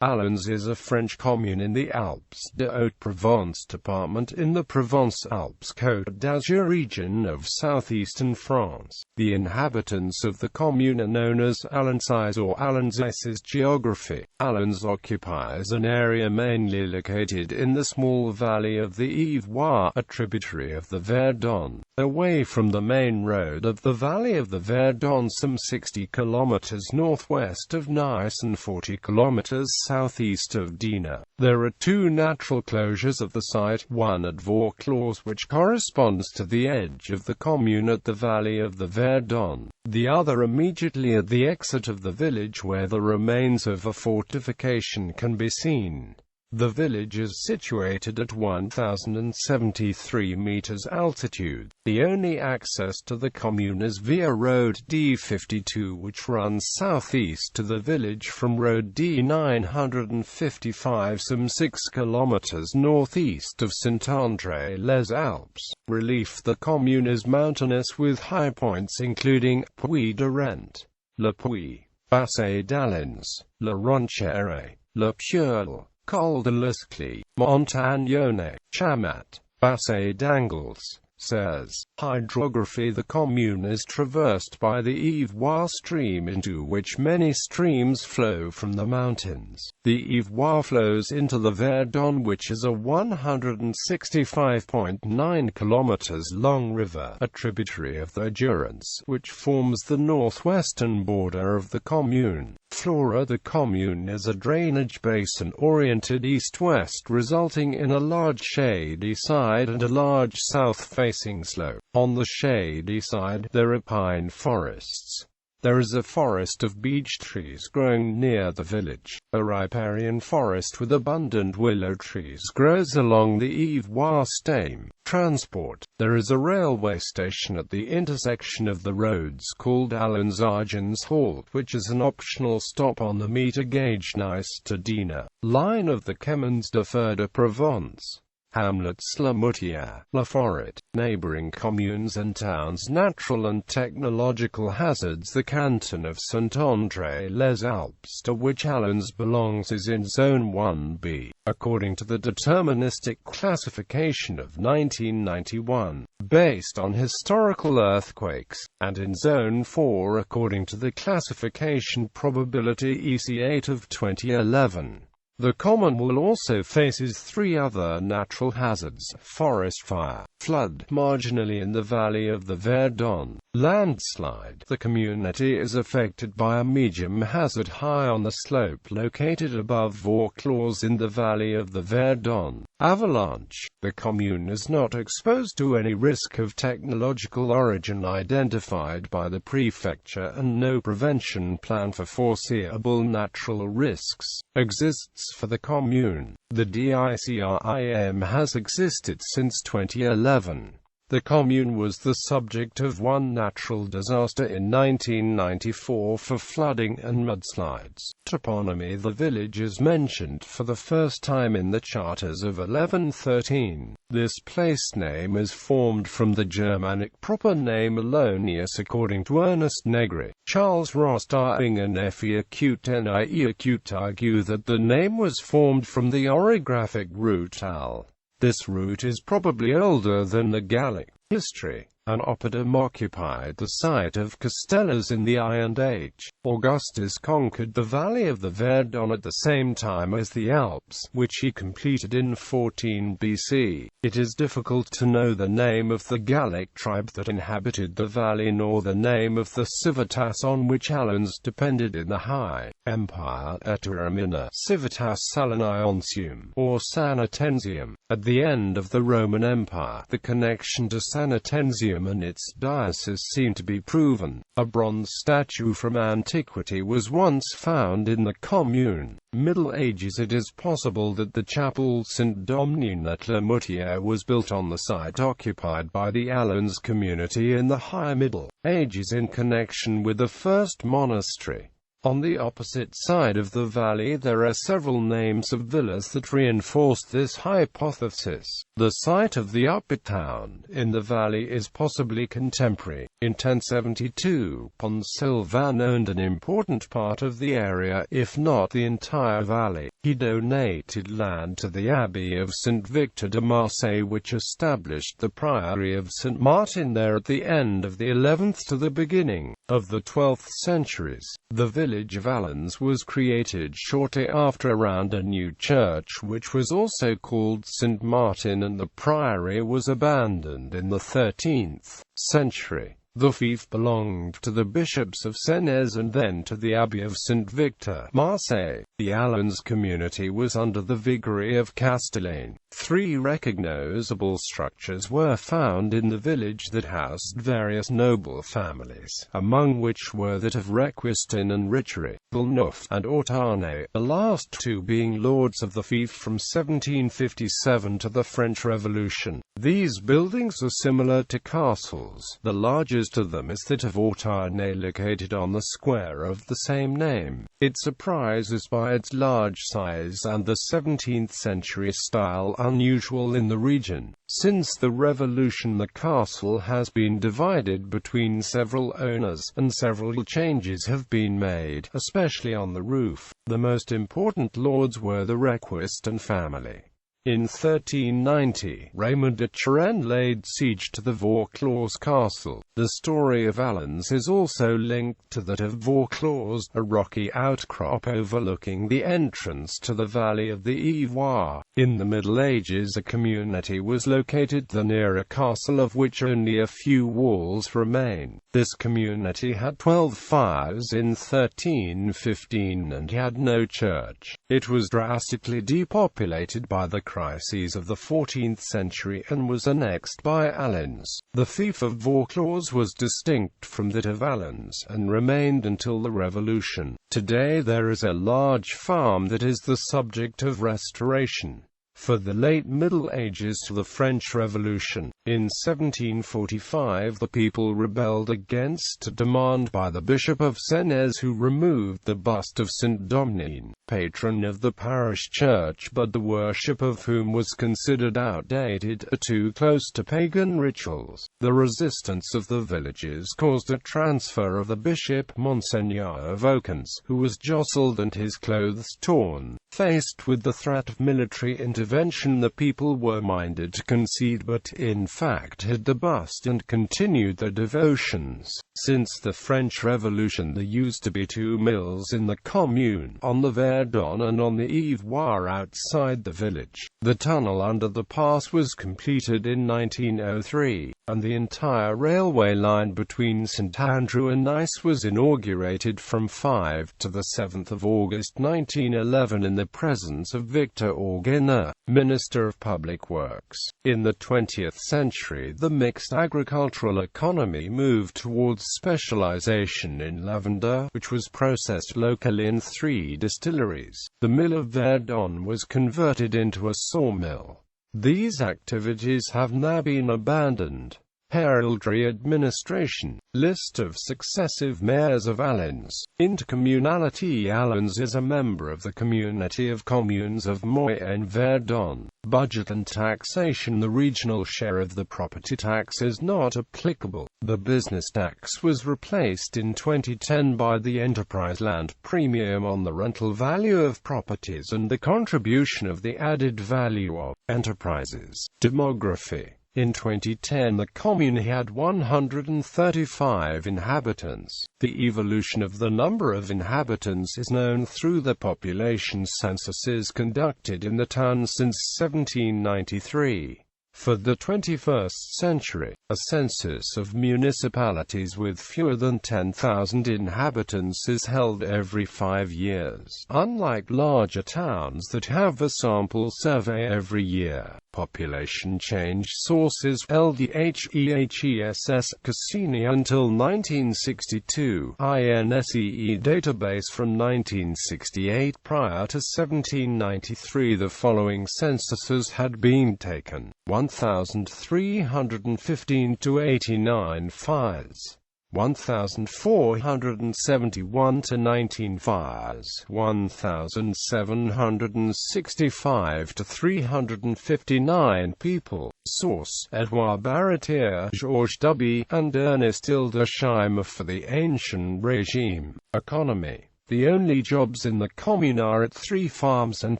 Allons is a French commune in the Alpes-de-Haute-Provence department in the Provence-Alpes-Côte d'Azur region of southeastern France. The inhabitants of the commune are known as Allonsais or Allonsaises. Geography. Allons occupies an area mainly located in the small valley of the Ivoire, a tributary of the Verdon, away from the main road of the valley of the Verdon, some 60 kilometers northwest of Nice and 40 kilometers southeast of Dinan. There are two natural closures of the site, one at Vaucluse which corresponds to the edge of the commune at the valley of the Verdon, the other immediately at the exit of the village where the remains of a fortification can be seen. The village is situated at 1,073 meters altitude. The only access to the commune is via Road D52, which runs southeast to the village from Road D955 some 6 kilometers northeast of Saint-André-les-Alpes. Relief. The commune is mountainous with high points including Puy de Rent, Le Puy, Basset d'Allons, La Ronchère, Le Purle, Col de l'Esclée, Montagnone, Chamat, Basset d'Angles. Says. Hydrography. The commune is traversed by the Ivoire stream, into which many streams flow from the mountains. The Ivoire flows into the Verdon, which is a 165.9 kilometers long river, a tributary of the Durance, which forms the northwestern border of the commune. Flora. The commune is a drainage basin oriented east-west, resulting in a large shady side and a large south-facing slope. On the shady side, there are pine forests. There is a forest of beech trees growing near the village. A riparian forest with abundant willow trees grows along the Ivoire stem. Transport. There is a railway station at the intersection of the roads called Allons-Argens Halt, which is an optional stop on the meter gauge Nice to Dinan line of the Chemins de Fer de Provence. Hamlets. La Moutière, La Forêt, neighboring communes and towns. Natural and technological hazards. The canton of Saint-André-les-Alpes, to which Allons belongs, is in Zone 1B, according to the deterministic classification of 1991, based on historical earthquakes, and in Zone 4 according to the classification probability EC8 of 2011. The commune also faces three other natural hazards: forest fire, flood, marginally in the valley of the Verdon, landslide. The community is affected by a medium hazard high on the slope located above Vaucluse in the valley of the Verdon, avalanche. The commune is not exposed to any risk of technological origin identified by the prefecture, and no prevention plan for foreseeable natural risks exists for the commune. The DICRIM has existed since 2011. The commune was the subject of one natural disaster in 1994 for flooding and mudslides. Toponymy. The village is mentioned for the first time in the charters of 1113. This place name is formed from the Germanic proper name Allonius according to Ernest Negri. Charles Rostaing and Effie Acute argue that the name was formed from the orographic root al. This root is probably older than the Gallic. History. An oppidum occupied the site of Castellas in the Iron Age. Augustus conquered the valley of the Verdon at the same time as the Alps, which he completed in 14 BC. It is difficult to know the name of the Gallic tribe that inhabited the valley, nor the name of the civitas on which Allons depended in the High Empire. Eteramina, civitas Salonionsium, or Sanatensium. At the end of the Roman Empire, the connection to Sanatensium and its diocese seemed to be proven. A bronze statue from antiquity was once found in the commune. Middle Ages. It is possible that the chapel Saint Domnine at La Moutière was built on the site occupied by the Allons community in the High Middle Ages in connection with the first monastery. On the opposite side of the valley there are several names of villas that reinforce this hypothesis. The site of the upper town in the valley is possibly contemporary. In 1072, Pons-Sylvain owned an important part of the area, if not the entire valley. He donated land to the Abbey of St. Victor de Marseille, which established the Priory of St. Martin there at the end of the 11th to the beginning of the 12th centuries. The village of Allons was created shortly after around a new church which was also called St. Martin, and the priory was abandoned in the 13th century. The fief belonged to the bishops of Senez and then to the Abbey of St. Victor, Marseille. The Allons community was under the Viceroy of Castellane. 3 recognizable structures were found in the village that housed various noble families, among which were that of Requestin and Richery, Villeneuve, and Ortanay, the last 2 being lords of the fief from 1757 to the French Revolution. These buildings are similar to castles. The largest of them is that of Ortanay, located on the square of the same name. It surprises by its large size and the 17th century style, unusual in the region. Since the Revolution, the castle has been divided between several owners, and several changes have been made, especially on the roof. The most important lords were the Requestin family. In 1390, Raymond de Turenne laid siege to the Vaucluse castle. The story of Allons is also linked to that of Vaucluse, a rocky outcrop overlooking the entrance to the valley of the Ivoire. In the Middle Ages, a community was located near a castle of which only a few walls remain. This community had 12 fires in 1315 and had no church. It was drastically depopulated by the crises of the 14th century and was annexed by Allons. The fief of Vaucluse was distinct from that of Allons, and remained until the Revolution. Today there is a large farm that is the subject of restoration. For the late Middle Ages to the French Revolution, in 1745 the people rebelled against a demand by the Bishop of Senez, who removed the bust of Saint Domine, patron of the parish church, but the worship of whom was considered outdated, or too close to pagan rituals. The resistance of the villagers caused a transfer of the bishop, Monseigneur of Oakens, who was jostled and his clothes torn. Faced with the threat of military intervention, the people were minded to concede, but in fact hid the bust and continued their devotions. Since the French Revolution, there used to be 2 mills in the commune, on the Verdon and on the Ivoire outside the village. The tunnel under the pass was completed in 1903, and the entire railway line between St Andrew and Nice was inaugurated from 5 to the 7th of August 1911 in the presence of Victor Orguenet, Minister of Public Works. In the 20th century, the mixed agricultural economy moved towards specialization in lavender, which was processed locally in 3 distilleries. The mill of Verdon was converted into a sawmill. These activities have now been abandoned. Heraldry administration. List of successive mayors of Allons. Intercommunality. Allons is a member of the Community of Communes of Moy and Verdon. Budget and taxation. The regional share of the property tax is not applicable. The business tax was replaced in 2010 by the enterprise land premium on the rental value of properties and the contribution of the added value of enterprises. Demography. In 2010, the commune had 135 inhabitants. The evolution of the number of inhabitants is known through the population censuses conducted in the town since 1793. For the 21st century, a census of municipalities with fewer than 10,000 inhabitants is held every 5 years, unlike larger towns that have a sample survey every year. Population change sources. LDHEHESS Cassini until 1962, INSEE database from 1968. Prior to 1793 the following censuses had been taken: 1,315 to 89 fires. 1471 to 19 fires, 1765 to 359 people. Source: Edouard Barretier, Georges W. and Ernest Hildesheimer for the Ancient Regime. Economy. The only jobs in the commune are at 3 farms and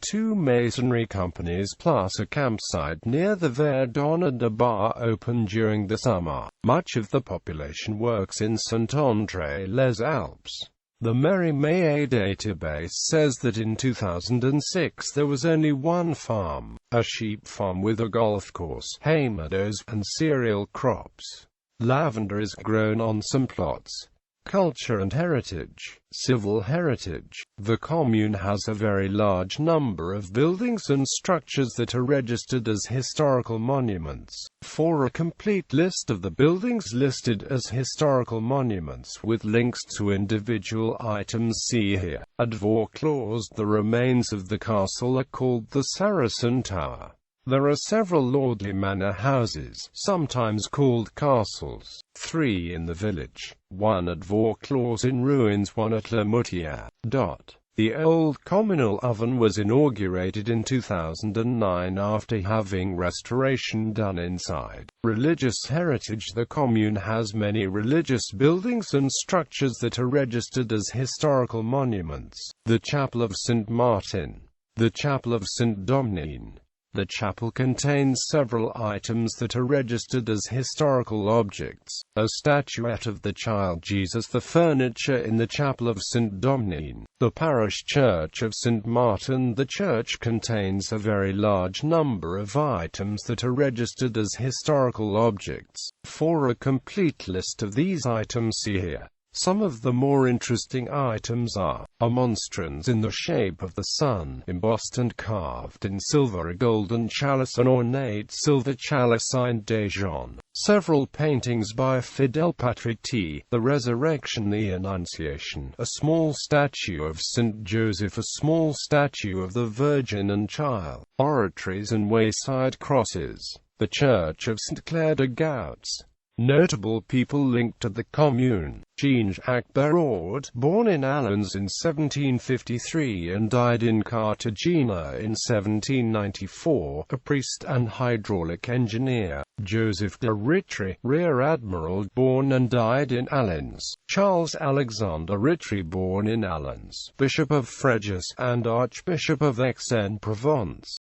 2 masonry companies plus a campsite near the Verdon and a bar open during the summer. Much of the population works in Saint-André-les-Alpes. The Mérimée database says that in 2006 there was only 1 farm, a sheep farm with a golf course, hay meadows, and cereal crops. Lavender is grown on some plots. Culture and heritage. Civil heritage. The commune has a very large number of buildings and structures that are registered as historical monuments. For a complete list of the buildings listed as historical monuments with links to individual items, see here. At Vaucluse, the remains of the castle are called the Saracen Tower. There are several lordly manor houses, sometimes called castles, 3 in the village, 1 at Vaucluse in ruins, 1 at Le Moutier. The old communal oven was inaugurated in 2009 after having restoration done inside. Religious heritage. The commune has many religious buildings and structures that are registered as historical monuments. The Chapel of St. Martin. The Chapel of St. Domine. The chapel contains several items that are registered as historical objects. A statuette of the child Jesus. The furniture in the chapel of St. Domine. The parish church of St. Martin. The church contains a very large number of items that are registered as historical objects. For a complete list of these items, see here. Some of the more interesting items are: a monstrance in the shape of the sun, embossed and carved in silver, a golden chalice, an ornate silver chalice signed Dijon, several paintings by Fidel Patritti, the Resurrection, the Annunciation, a small statue of Saint Joseph, a small statue of the Virgin and Child, oratories and wayside crosses, the Church of Saint Claire de Gouts. Notable people linked to the commune: Jean-Jacques Béraud, born in Allons in 1753 and died in Cartagena in 1794, a priest and hydraulic engineer. Joseph de Ritry, rear admiral, born and died in Allons. Charles Alexander Ritry, born in Allons, Bishop of Fréjus and Archbishop of Aix-en-Provence.